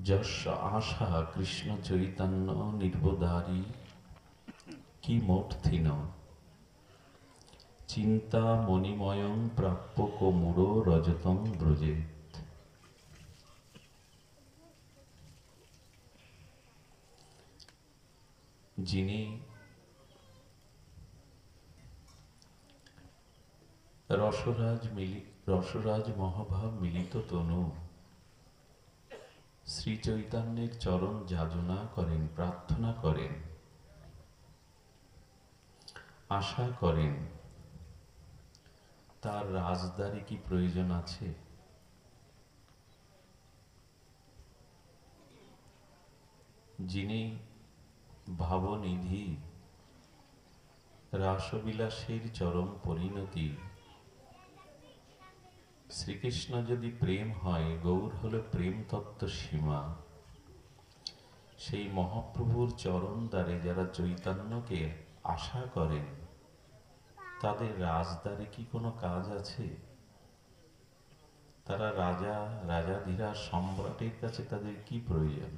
যশ আশা কৃষ্ণ চৈতন্য নির্বোধারী কি মূর্তিন চিন্তা মণিময়ং প্রাপ্য কোমুড় রজতং ব্রজেত। যিনি রসরাজ মহাভাব মিলিত তনু শ্রী চৈতন্যের চরণ যাজনা করেন, প্রার্থনা করেন, আশা করেন, তার রাজদারি কি প্রয়োজন আছে? যিনি ভাবনিধি রাসবিলাসের চরম পরিণতি, শ্রীকৃষ্ণ যদি প্রেম হয়, গৌর হল প্রেম তত্ত্ব সীমা। সেই মহাপ্রভুর চরণ দ্বারে যারা চৈতন্যকে আশা করেন, তাদের রাজদারে কি কোনো কাজ আছে? তারা রাজাধীরাজ সম্রাটের কাছে তাদের কি প্রয়োজন?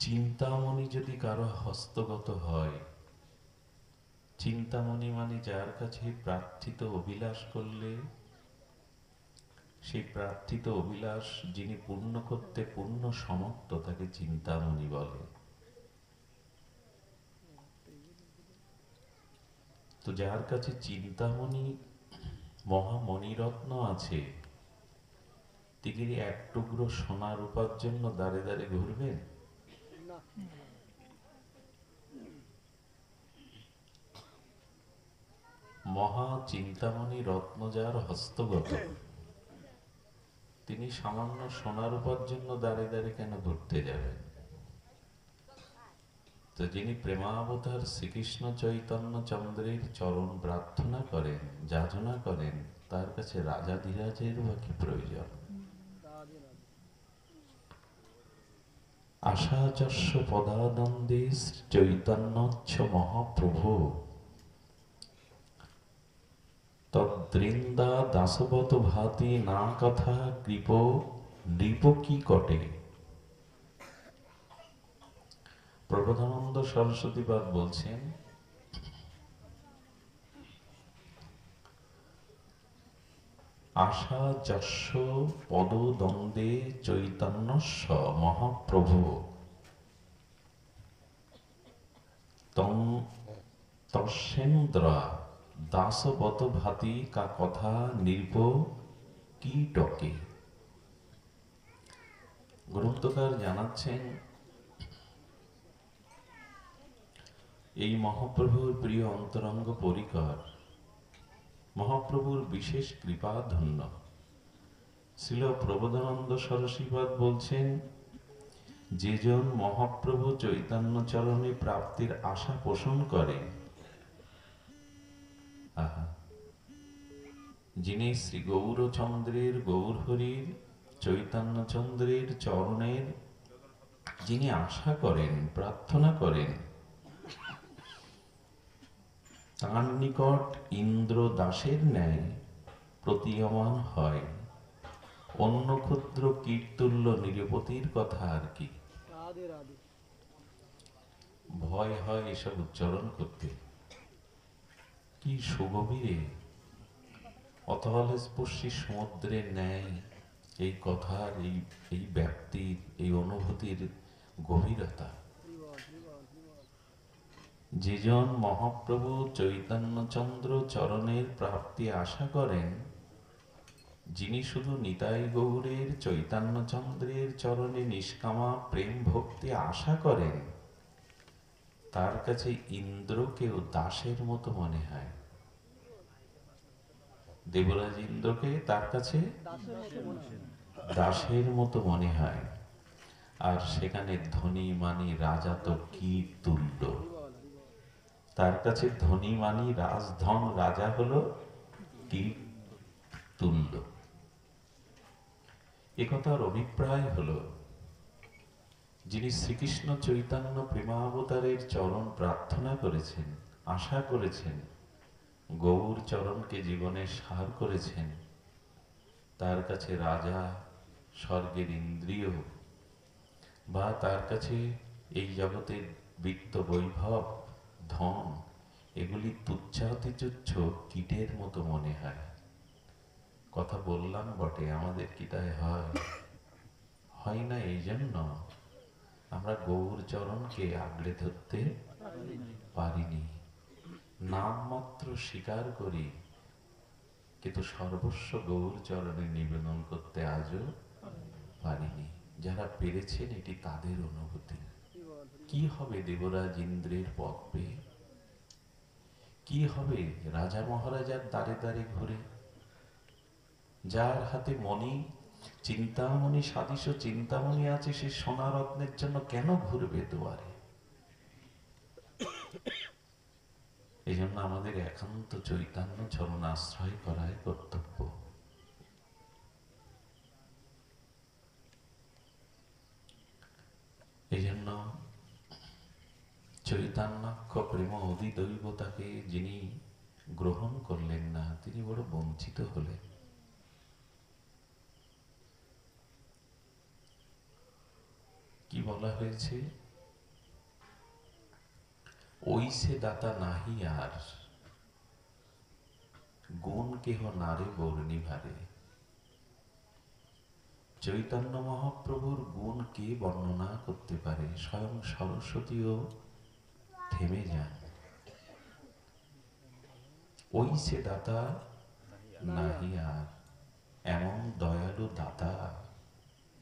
চিন্তামণি যদি কারো হস্তগত হয়, চিন্তামণি মানে যার কাছে প্রার্থিত অভিলাষ করলে সেই প্রার্থিত অভিলাষ যিনি পূর্ণ করতে পূর্ণ সমর্থ, তাকে চিন্তামণি বলে। তো যার কাছে চিন্তামণি মহামণিরত্ন আছে, তিনি এক টুকরো সোনা রূপার জন্য দাঁড়ে দাঁড়ে ঘুরবেন? মহা চিন্তামণি রত্ন যার হস্তগত, তিনি সামান্য সোনা রূপার জন্য দাঁড়ে দাঁড়ে কেন ঘুরতে যাবেন? তো যিনি প্রেমাবতার শ্রীকৃষ্ণ চৈতন্য চন্দ্রের চরণ প্রার্থনা করেন, যাচনা করেন, তার কাছে রাজাধিরাজের বা কি প্রয়োজন? আশাচস্য পদানন্দে চৈতন্যচ্ছ মহাপ্রভু তদ্বৃন্দা দাসবত ভাতি না কথা কৃপ নৃপ কি কটে। প্রবোধানন্দ সরস্বতীপাদ বলছেন, আশা যস্য পদদ্বন্দ্বে চৈতন্যস্য মহাপ্রভু তস্যেন্দ্রা দাসবত ভাতি কা কথা নির্ব কি টকে। গ্রন্থকার জানাচ্ছেন, এই মহাপ্রভুর প্রিয় অন্তরঙ্গ পরিকর, মহাপ্রভুর বিশেষ কৃপা ধন্য শ্রীল প্রবোধানন্দ সরস্বতীপাদ বলছেন, যেজন মহাপ্রভু চৈতন্য চরণে প্রাপ্তির আশা পোষণ করে, যিনি শ্রী গৌরচন্দ্রের গৌরহরির চৈতন্যচন্দ্রের চরণের যিনি আশা করেন, প্রার্থনা করেন, তাঁর নিকট ইন্দ্র দাসের ন্যায় প্রতীয়মান হয়। অন্য ক্ষুদ্র কীর্তুল্য নিরপতির কথা আর কি। ভয় হয় এসব উচ্চারণ করতে। কি সুগভীরে, অতল স্পর্শী সমুদ্রের ন্যায় এই কথার, এই ব্যক্তির, এই অনুভূতির গভীরতা। যেজন মহাপ্রভু চৈতন্যচন্দ্র চরণের প্রাপ্তি আশা করেন, যিনি শুধু নিতাই গৌরের চৈতন্যচন্দ্রের চরণে নিষ্কামা প্রেম ভক্তি আশা করেন, তার কাছে ইন্দ্রকেও দাসের মতো মনে হয়। দেবরাজ ইন্দ্রকে তার কাছে দাসের মতো মনে হয়। আর সেখানে ধনী মানি রাজা তো কি তুল্য, তার কাছে ধনী মানি রাজধন রাজা হলো কি তুল্য। একথার অভিপ্রায় হলো, যিনি শ্রীকৃষ্ণ চৈতন্য প্রেমাবতারের চরণ প্রার্থনা করেছেন, আশা করেছেন, গৌর চরণকে জীবনের সার করেছেন, তার কাছে রাজা, স্বর্গের ইন্দ্রিয়, বা তার কাছে এই জগতের বিত্ত, বৈভব, ধন, এগুলি তুচ্ছাতি তুচ্ছ কীটের মতো মনে হয়। কথা বললাম বটে, আমাদের কি তাই হয়? হয় না। এই জন্য আমরা গৌর চরণকে আগলে ধরতে পারিনি। নাম মাত্র স্বীকার করি, কিন্তু সর্বস্ব গৌর চরণে নিবেদন করতে আজও পারিনি। যারা পেরেছেন এটি তাদের অনুভূতি। কি হবে দেবরাজ ইন্দ্রের পদ পেয়ে? কি হবে রাজা মহারাজার দ্বারে দ্বারে ঘুরে? যার হাতে মণি, চিন্তামণি, সাদিশ চিন্তামণি আছে, সে সোনা রত্নের জন্য কেন ঘুরবে দুয়ারে? এই জন্য আমাদের একান্ত চৈতন্য চরণ আশ্রয় করাই কর্তব্য। এই জন্য চৈতন্যাক্ষ প্রেম অধিদৈবতাকে যিনি গ্রহণ করলেন না, তিনি বড় বঞ্চিত হলেন। কি বলা হয়েছে? ওই সে দাতা নাহি আর, গুণ কেহ নারে বর্ণিভারে। চৈতন্য মহাপ্রভুর গুণ কে বর্ণনা করতে পারে? স্বয়ং সরস্বতীও থেমে যান। ওই সে দাতা নাহি আর, এমন দয়ালু দাতা,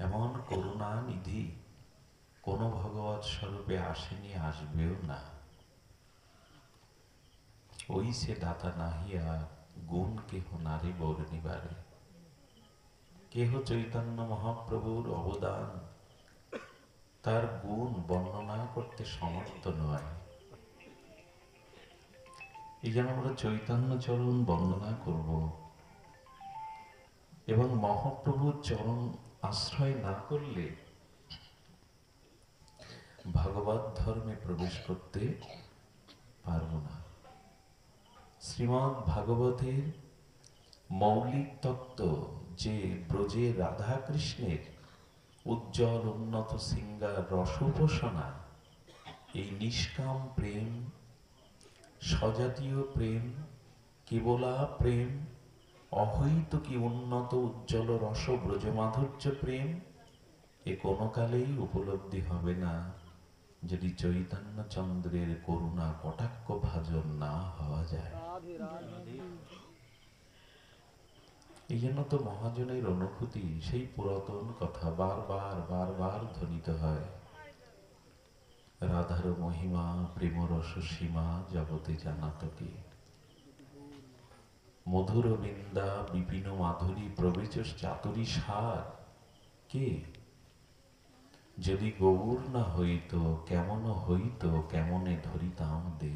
এমন করুণা নিধি কোন ভগবৎ স্বরূপে আসেনি, আসবেও না। ওই সে দাতা নাহি আর, গুণ কেহ নারী বর্ণিবারে। কেহ চৈতন্য মহাপ্রভুর অবদান, তার গুণ বর্ণনা করতে সমর্থ নয়। এই জন্য আমরা চৈতন্য চরণ বর্ণনা করব, এবং মহাপ্রভুর চরণ আশ্রয় না করলে ভাগবত ধর্মে প্রবেশ করতে পারব না। শ্রীমদ্ ভাগবতের মৌলিক তত্ত্ব যে ব্রজে রাধা কৃষ্ণের উজ্জ্বল উন্নত সিঙ্গার রসোপাসনা, এই নিষ্কাম প্রেম, সজাতীয় প্রেম, কেবলা প্রেম, অহৈতুকী উন্নত উজ্জ্বল রস ব্রজমাধুর্য প্রেম, এ কোনো কালেই উপলব্ধি হবে না যদি চৈতন্য চন্দ্রের করুণা কটাক্ষ ভাজন না হওয়া যায়। এই জন্য তো মহাজনের অনুভূতি, সেই পুরাতন কথা বারবার বারবার ধ্বনিত হয়। রাধার মহিমা প্রেমরস সীমা জগতে জানাত কে, মধুর বিন্দা বিপিন মাধুরী প্রবেশ চাতুরী সার কে? যদি গৌর না হইত কেমন হইত, কেমনে ধরিতাম দে।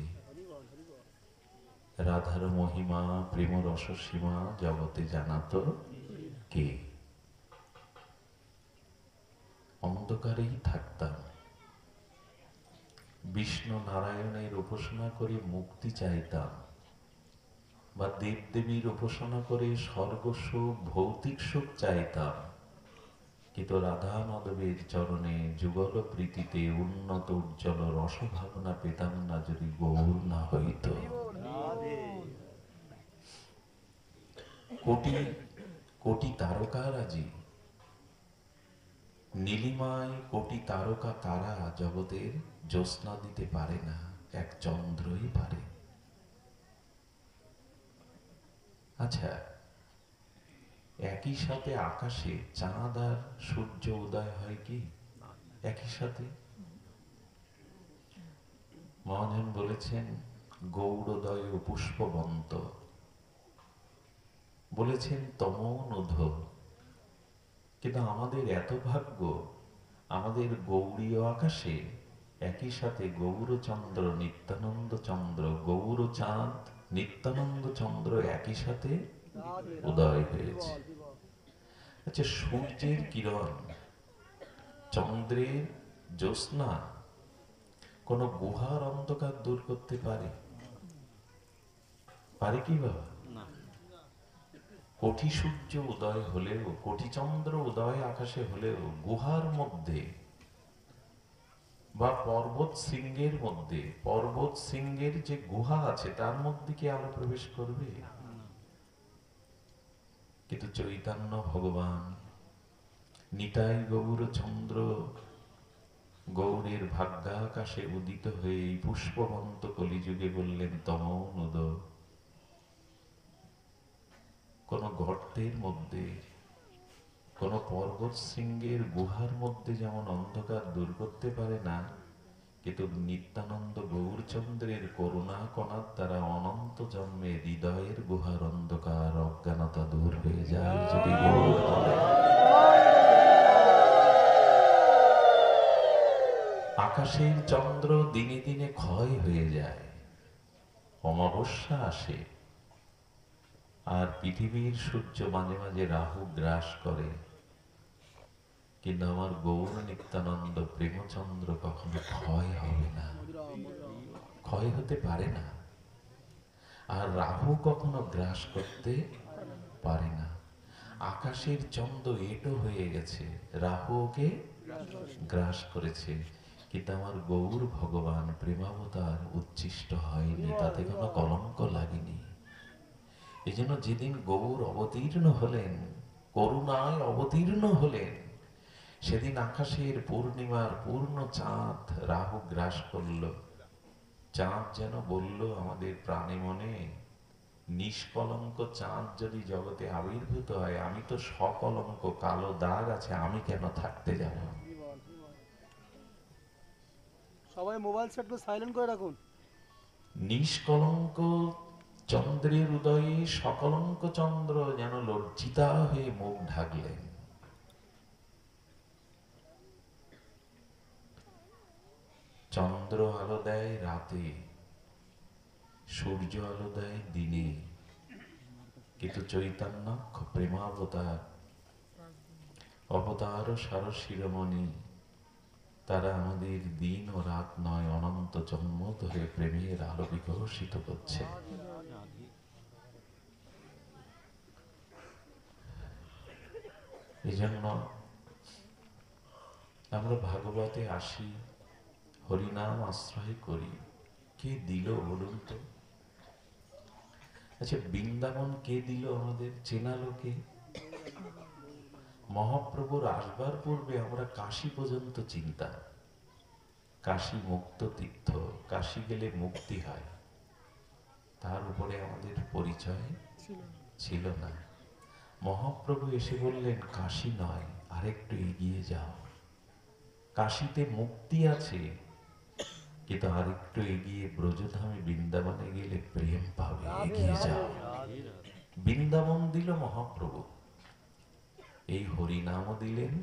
রাধার মহিমা প্রেমরস সীমা জগতে জানাত কে? অন্ধকারেই থাকতাম, বিষ্ণু নারায়ণের উপাসনা করে মুক্তি চাইতাম, বা দেবদেবীর উপাসনা করে স্বর্গ সুখ, ভৌতিক সুখ চাইতাম, কিন্তু রাধা মাধবের চরণে যুগল প্রীতিতে উন্নত উজ্জ্বল রসভাবনা পেতাম না যদি গৌর না হইত। কোটি কোটি তারকারাজি, নীলিমায় কোটি তারকা তারা জগতের জ্যোৎস্না দিতে পারে না, এক চন্দ্রই পারে। আচ্ছা, একই সাথে আকাশে চাঁদ আর সূর্য উদয় হয় কি একই সাথে? মহাজন বলেছেন গৌরোদয় পুষ্পবন্ত, বলেছেন তমোনুধ। কিন্তু আমাদের এত ভাগ্য, আমাদের গৌরীয় আকাশে একই সাথে গৌরচন্দ্র, নিত্যানন্দ চন্দ্র, গৌর চাঁদ, নিত্যানন্দ চন্দ্র একই সাথে উদয় হয়েছে। আচ্ছা, সূর্যের কিরণ, চন্দ্রের জ্যোৎস্না কোন গুহার অন্ধকার দূর করতে পারে? পারে কি বাবা? কোটি সূর্য উদয় হলেও, কোটি চন্দ্র উদয় আকাশে হলেও গুহার মধ্যে বা পর্বত শৃঙ্গের মধ্যে, পর্বত শৃঙ্গের যে গুহা আছে তার মধ্যে কি আলো প্রবেশ করবে? কিন্তু চৈতন্য ভগবান নিতাই গৌর চন্দ্র গৌরের ভাগ্যাকাশে উদিত হয়ে এই পুষ্পবন্ত কলিযুগে বললেন তমোনুদ। কোন গর্তের মধ্যে, কোন পর্বত শৃঙ্গের গুহার মধ্যে যেমন অন্ধকার দূর করতে পারে না, কিন্তু নিত্যানন্দ গৌরচন্দ্রের করুণা কণার দ্বারা অনন্ত জন্মে হৃদয়ের গুহার অন্ধকার অজ্ঞানতা দূর হয়ে যায় যদি গৌর বলে। আকাশের চন্দ্র দিনে দিনে ক্ষয় হয়ে যায়, অমাবস্যা আসে, আর পৃথিবীর সূর্য মাঝে মাঝে রাহু গ্রাস করে, কিন্তু আমার গৌর নিত্যানন্দ প্রেমচন্দ্র কখনো ক্ষয় হবে না, ক্ষয় হতে পারে না। আর রাহু কখনো গ্রাস করতে পারে না। আকাশের চন্দ্র এটো হয়ে গেছে, রাহু ওকে গ্রাস করেছে, কিন্তু আমার গৌর ভগবান প্রেমাবতার উচ্ছিষ্ট হয়নি, তাতে কোনো কলঙ্ক লাগেনি। এই জন্য যেদিন গৌর অবতীর্ণ হলেন, করুণায় অবতীর্ণ হলেন, সেদিন আকাশের পূর্ণিমার পূর্ণ চাঁদ রাহু গ্রাস করল। চাঁদ যেন বলল আমাদের প্রাণে মনে, নিষ্কলঙ্ক চাঁদ যদি জগতে আবির্ভূত হয়, আমি তো সকলঙ্ক, কালো দাগ আছে, আমি কেন থাকতে যাব? সবাই মোবাইল সেট করে সাইলেন্ট করে রাখুন। নিষ্কলঙ্ক চন্দ্রের উদয়ে সকলঙ্ক চন্দ্র যেন লজ্জিতা হয়ে মুখ ঢাকলেন। চন্দ্র আলো দেয় রাতে, সূর্য আলো দেয় দিনে, কিন্তু চৈতন্য প্রেমাবতার অবতার সার শিরোমণি, তারা আমাদের দিন ও রাত নয়, অনন্ত জন্ম ধরে প্রেমের আলো বিকশিত করছে। এই জন্য আমরা ভাগবতে আসি, হরিনাম আশ্রয় করি। কে দিল বলুন তো? আচ্ছা, বৃন্দাবন কে দিল আমাদের? চেনালো কে? মহাপ্রভুর আসবার পূর্বে আমরা কাশী পর্যন্ত চিন্তা, কাশী মুক্ত তীর্থ, কাশী গেলে মুক্তি হয়, তার উপরে আমাদের পরিচয় ছিল না। মহাপ্রভু এসে বললেন কাশী নয়, আরেকটু এগিয়ে যাও, কাশীতে মুক্তি আছে, কিন্তু আরেকটু এগিয়ে ব্রজধামে বৃন্দাবনে গেলে প্রেম পাবে, এগিয়ে যাও। বৃন্দাবন দিল মহাপ্রভু, এই হরিনাম দিলেন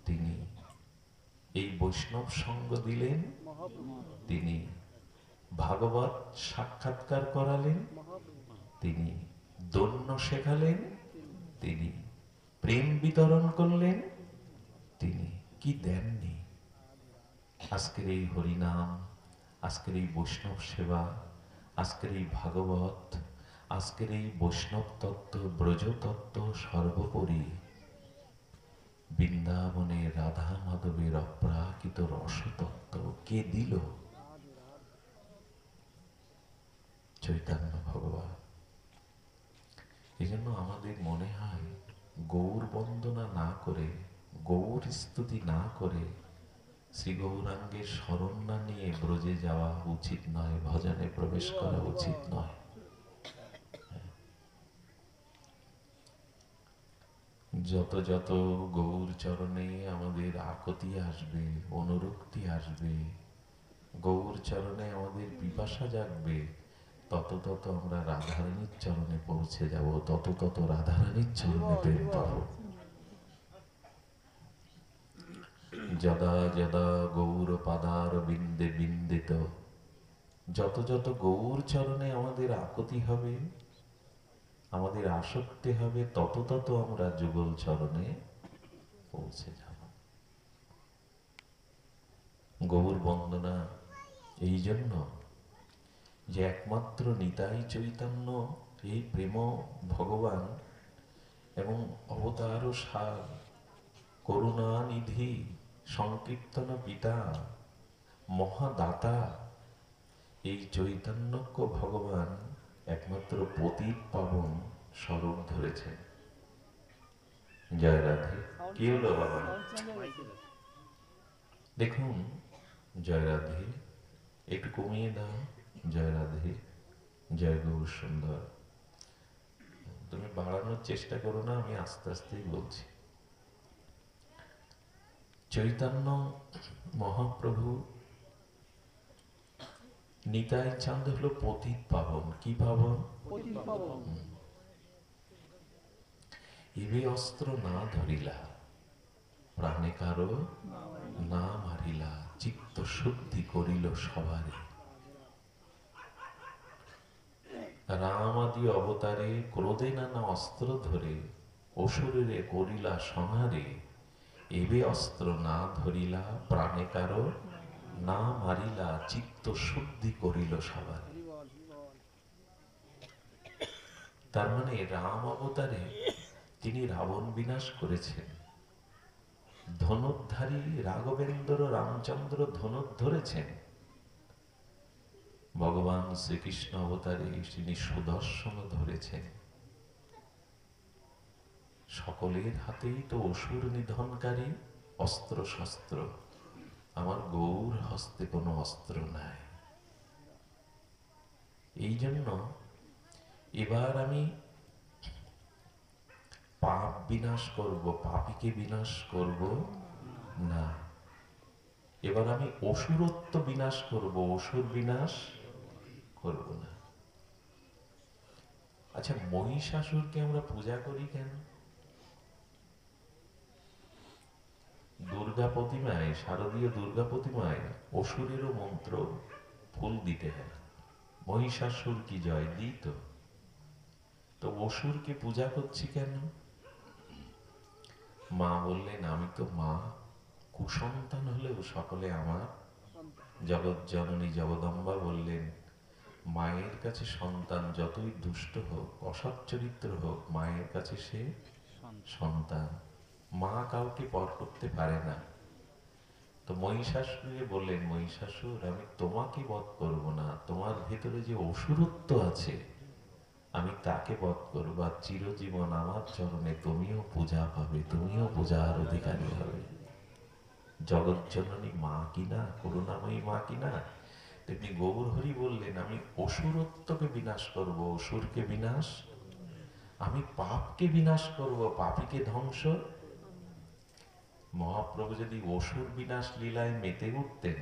তিনি, এই বৈষ্ণব সঙ্গ দিলেন তিনি, ভাগবত সাক্ষাৎকার করালেন তিনি, দন্য শেখালেন তিনি, প্রেম বিতরণ করলেন তিনি। কি দেননি? আজকের এই হরিনাম, আজকের এই বৈষ্ণব সেবা, আজকের এই ভাগবত, আজকের এই বৈষ্ণব তত্ত্ব, ব্রজ তত্ত্ব, সর্বোপরি বৃন্দাবনে রাধা মাধবের অপ্রাকৃত রসতত্ত্ব কে দিল? চৈতন্য ভগবান। এই জন্য আমাদের মনে হয় গৌর বন্দনা না করে, গৌর স্তুতি না করে, শ্রী গৌরাঙ্গের শরণ না নিয়ে ব্রজে যাওয়া উচিত নয়, ভজনে প্রবেশ করা উচিত নয়। যত যত গৌর চরণে আমাদের আকুতি আসবে, অনুরক্তি আসবে, গৌর চরণে আমাদের পিপাসা জাগবে, তত তত আমরা রাধারানীর চরণে পৌঁছে যাব, তত তত রাধারানীর চরণে প্রেম পাবো। যদা যদা গৌর পাদার বিন্দে বিন্দিত, যত যত গৌর চরণে আমাদের আকুতি হবে, আমাদের আসক্তি হবে, তত তত আমরা যুগল চরণে পৌঁছে যাব। গৌর বন্দনা এই জন্য যে একমাত্র নিতাই চৈতন্য এই প্রেম ভগবান এবং অবতার সার, করুণানিধি, সংকীর্তন পিতা, মহাদাতা, এই চৈতন্যজ্ঞ ভগবান একমাত্র পতিত পাবন স্বরূপ ধরেছেন। জয় রাধে। কি হলো বাবা? দেখুন, জয় রাধে, একটু কমিয়ে দাও। জয় রাধে, জয় গৌর সুন্দর। তুমি বাড়ানোর চেষ্টা করো না, আমি আস্তে আস্তেই বলছি। চৈতন্য মহাপ্রভু নিতাই চাঁদ হলো পতিত পাবন। কি পাবন? ইবে অস্ত্র না ধরিলা, প্রাণে কারো না মারিলা, চিত্ত শুদ্ধি করিল সবারে। রাম আদি অবতারে ক্রোধে নানা অস্ত্র ধরে অসুরেরে করিলা সংহারে। এবে অস্ত্র না ধরিলা, প্রাণে কারো না মারিলা, চিত্ত শুদ্ধি করিল সবার। তার মানে রাম অবতারে তিনি রাবণ বিনাশ করেছেন। ধনুধারী রাঘবেন্দ্র রামচন্দ্র ধনুক ধরেছেন। ভগবান শ্রীকৃষ্ণ অবতারে তিনি সুদর্শন ধরেছেন। সকলের হাতেই তো অসুর নিধনকারী অস্ত্র শস্ত্র, আমার গৌর হস্তে কোনো অস্ত্র নাই। এই জন্য এবার আমি পাপ বিনাশ করব, পাপীকে বিনাশ করব না। এবার আমি অসুরত্ব বিনাশ করব, অসুর বিনাশ করব না। আচ্ছা, মহিষাসুরকে আমরা পূজা করি কেন? দুর্গা প্রতিমায়, শারদীয় দুর্গা প্রতিমায় অসুরেরও মন্ত্র ফুল দিতে হয়। মহিষাসুর কি জয় দিত। তো অসুরকে পূজা করছি কেন? মা বললেন, আমি তো মা, কুসন্তান হলেও সকলে আমার। জগৎ জননী জগদম্বা বললেন, মায়ের কাছে সন্তান যতই দুষ্ট হোক, অসৎ চরিত্র হোক, মায়ের কাছে সে সন্তান। মা কাউকে পর করতে পারে না। তো মহিষাসুরকে বললেন, মহিষাসুর, আমি তোমাকে বধ করব না, তোমার ভেতরে যে অসুরত্ব আছে আমি তাকে বধ করব, আর চিরজীবন আমার চরণে তুমিও পূজা পাবে, তুমিও পূজার অধিকারী হবে। জগৎ জননী মা কিনা, করুণাময়ী মা কিনা। তেমনি গৌর হরি বললেন, আমি অসুরত্বকে বিনাশ করব, অসুরকে বিনাশ, আমি পাপকে বিনাশ করব, পাপীকে ধ্বংস। মহাপ্রভু যদি অসুর বিনাশ লীলায় মেতে উঠতেন,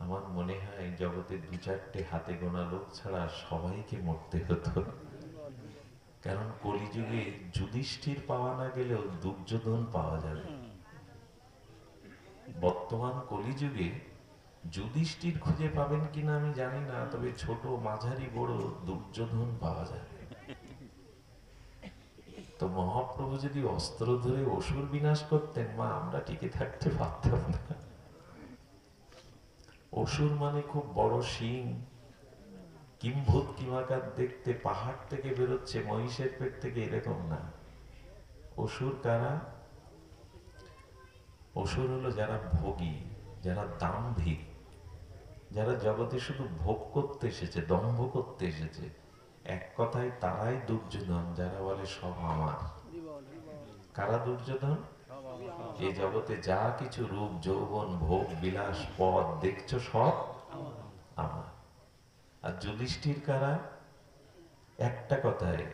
আমার মনে হয় জগতে দু চারটে হাতে গোনা লোক ছাড়া সবাইকে মরতে হতো। কারণ কলিযুগে যুধিষ্ঠির পাওয়া না গেলেও দুর্যোধন পাওয়া যাবে। বর্তমান কলিযুগে যুধিষ্ঠির খুঁজে পাবেন কিনা আমি জানি না, তবে ছোট মাঝারি বড় দুর্যোধন পাওয়া যাবে। তো মহাপ্রভু যদি অস্ত্র ধরে অসুর বিনাশ করতেন, মা আমরা টিকে থাকতে পারতাম না। অসুর মানে খুব বড় শিং, কিম্ভূত কিমাকার দেখতে, পাহাড় থেকে বেরোচ্ছে মহিষের পেট থেকে, এরকম না। অসুর কারা? অসুর হলো যারা ভোগী, যারা দাম্ভিক, যারা জগতে শুধু ভোগ করতে এসেছে, দম্ভ করতে এসেছে। এক কথায় তারাই দুর্যোধন, যারা বলে সব আমার। কারা দুর্যোধন? এই জগতে যা কিছু রূপ যৌবন ভোগ বিলাস পদ দেখছো সব আমার। আর যুধিষ্ঠির কারা? একটা কথায়,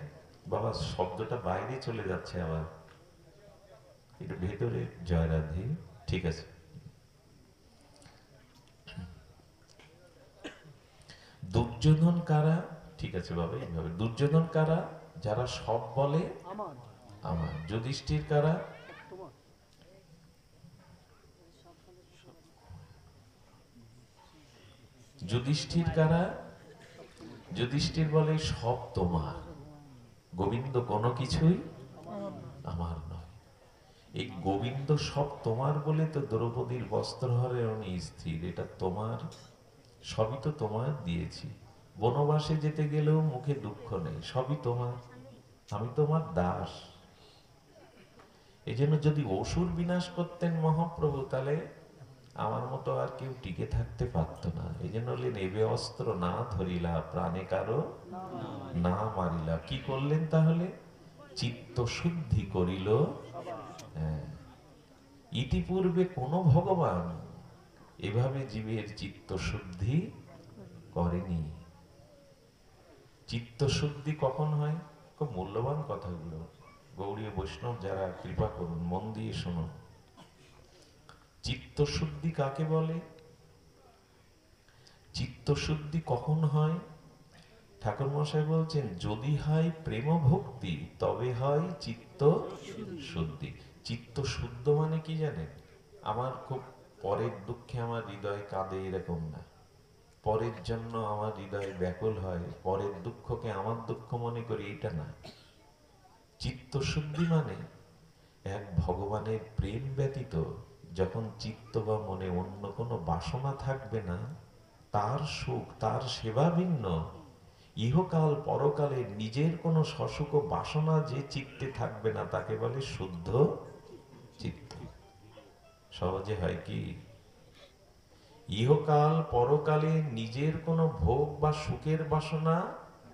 বাবা শব্দটা বাইরে চলে যাচ্ছে আবার, এটা ভেতরে। জয় রাধে, ঠিক আছে। দুর্যোধন কারা? ঠিক আছে বাবা, এইভাবে। দুর্যোধন কারা? যারা সব বলে আমার। যুধিষ্ঠির কারা? যুধিষ্ঠির কারা? যুধিষ্ঠির বলে সব তোমার, গোবিন্দ কোনো কিছুই আমার নয়। এই গোবিন্দ সব তোমার বলে তো দ্রৌপদীর বস্ত্রহরণে স্থির, এটা তোমার, সবই তো তোমার দিয়েছি। বনবাসে যেতে গেলেও মুখে দুঃখ নেই, সবই তোমার, আমি তোমার দাস। এই জন্য যদি অসুর বিনাশ করতেন মহাপ্রভু, তাহলে আমার মতো আর কেউ টিকে থাকতে পারতো না। এই জন্য বললেন, এবে অস্ত্র না ধরিলা, প্রাণে কারো না মারিলা। কি করলেন তাহলে? চিত্ত শুদ্ধি করিল। হ্যাঁ, ইতিপূর্বে কোন ভগবান এভাবে জীবের চিত্ত শুদ্ধি করেনি। চিত্ত শুদ্ধি কখন হয়? খুব মূল্যবান কথাগুলো, গৌড়ীয় বৈষ্ণব যারা, কৃপা করুন, মন দিয়ে শুনুন। চিত্ত শুদ্ধি কাকে বলে? চিত্ত শুদ্ধি কখন হয়? ঠাকুর মশাই বলছেন, যদি হয় প্রেম ভক্তি তবে হয় চিত্ত শুদ্ধি। চিত্ত শুদ্ধ মানে কি জানেন? আমার খুব পরের দুঃখে আমার হৃদয় কাঁদে, এরকম না। পরের জন্য আমার হৃদয় ব্যাকুল হয়, পরের দুঃখকে আমার দুঃখ মনে করি, এটা না। চিত্ত শুদ্ধি মানে এক ভগবানের প্রেম ব্যতীত যখন চিত্ত বা মনে অন্য কোনো বাসনা থাকবে না, তার সুখ, তার সেবা ভিন্ন, ইহকাল পরকালে নিজের কোনো সসুখ বাসনা যে চিত্তে থাকবে না, তাকে বলে শুদ্ধ চিত্ত। সহজে হয় কি? ইহকাল পরকালে নিজের কোনো ভোগ বা সুখের বাসনা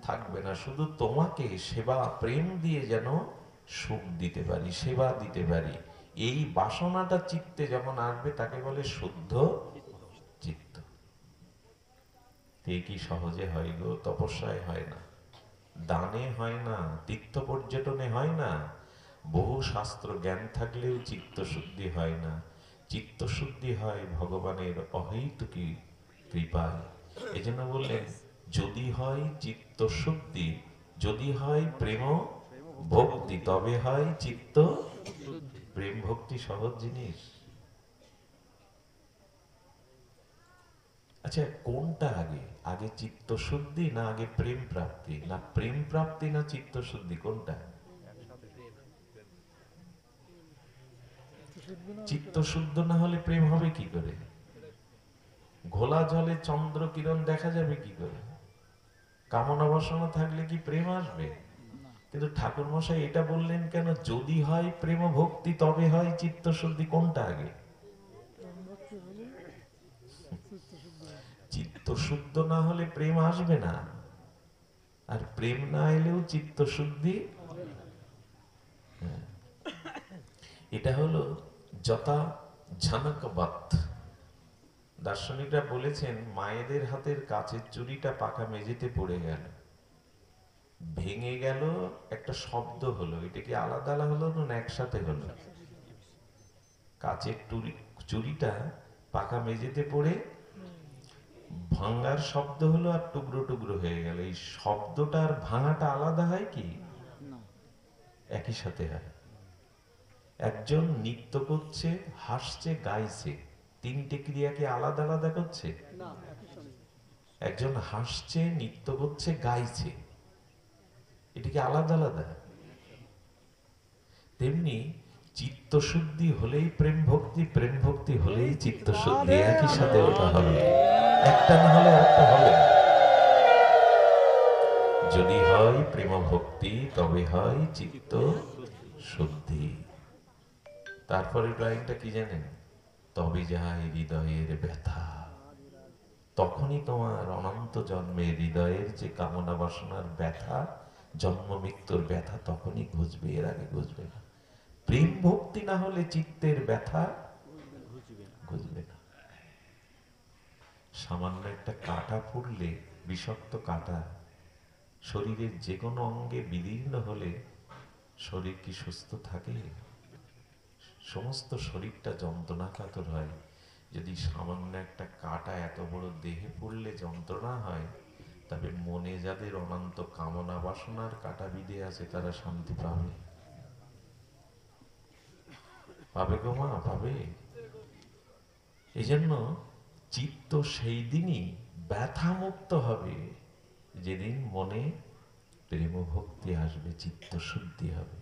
থাকবে না, শুধু তোমাকে সেবা প্রেম দিয়ে যেন সুখ দিতে পারি, সেবা দিতে পারি, এই বাসনাটা চিত্তে যখন আসবে তাকে বলে শুদ্ধ চিত্ত। কি সহজে হয় গো? তপস্যায় হয় না, দানে হয় না, তীর্থ পর্যটনে হয় না, বহু শাস্ত্র জ্ঞান থাকলেও চিত্ত শুদ্ধি হয় না। চিত্ত শুদ্ধি হয় ভগবানের অহৈতুকী কৃপায়। এজন্য বললেন, যদি হয় চিত্ত শুদ্ধি, যদি হয় প্রেম ভক্তি, তবে হয় চিত্ত। প্রেম ভক্তি সহজ জিনিস। আচ্ছা, কোনটা আগে? আগে চিত্ত শুদ্ধি না আগে প্রেম প্রাপ্তি? না প্রেম প্রাপ্তি না চিত্ত শুদ্ধি, কোনটা? চিত্ত শুদ্ধ না হলে প্রেম হবে কি করে? ঘোলা জলে চন্দ্র কিরণ দেখা যাবে কি করে? কামনা বাসনা থাকলে কি প্রেম আসবে? কিন্তু ঠাকুর মশাই এটা বললেন কেন? যদি হয় প্রেম ভক্তি তবে হয় চিত্ত শুদ্ধি। কোনটা আগে? চিত্ত শুদ্ধ না হলে প্রেম আসবে না, আর প্রেম না এলেও চিত্ত শুদ্ধি। এটা হলো যথা ঝনকবৎ। দার্শনিকরা বলেছেন, মায়েদের হাতের কাচের চুড়িটা পাকা মেঝেতে পড়ে গেল, ভেঙে গেল, একটা শব্দ হলো, এটা কি আলাদা আলাদা হলো না একসাথে হলো? কাচের চুড়িটা পাকা মেঝেতে পড়ে ভাঙার শব্দ হলো, আর টুকরো টুকরো হয়ে গেল। এই শব্দটা আর ভাঙাটা আলাদা হয় কি? একই সাথে হয়। একজন নৃত্য করছে, হাসছে, গাইছে, তিনটে ক্রিয়াকে আলাদা আলাদা করছে? একজন হাসছে, নৃত্য করছে, গাইছে, এটা কি আলাদা আলাদা? তেমনি চিত্ত শুদ্ধি হলেই প্রেম ভক্তি, প্রেম ভক্তি হলেই চিত্ত শুদ্ধি, একই সাথে ওটা হবে, একটা না হলে আরেকটা হবে না। যদি হয় প্রেম ভক্তি তবে হয় চিত্ত শুদ্ধি। তারপরে লাইনটা কি জানেন? তবে যায় হৃদয়ের ব্যথা। তখনই তোমার অনন্ত জন্মের হৃদয়ের যে কামনা বাসনার ব্যথা, জন্ম মৃত্যুর ব্যথা, তখনই ঘুচবে, এর আগে ঘুচবে না। প্রেম ভক্তি না হলে চিত্তের ব্যথা ঘুচবে না। সামান্য একটা কাঁটা ফুটলে, বিষাক্ত কাঁটা শরীরের যে কোনো অঙ্গে বিদীর্ণ হলে শরীর কি সুস্থ থাকে? সমস্ত শরীরটা যন্ত্রণাকাতর হয়। যদি সামান্য একটা কাঁটা এত বড় দেহে পড়লে যন্ত্রণা হয়, তবে মনে যাদের অনন্ত কামনা বাসনার কাঁটা বিঁধে আছে, তারা শান্তি পাবে? পাবে গো মা, পাবে? এই জন্য চিত্ত সেই দিনই ব্যথা মুক্ত হবে যেদিন মনে প্রেম ভক্তি আসবে, চিত্ত শুদ্ধি হবে।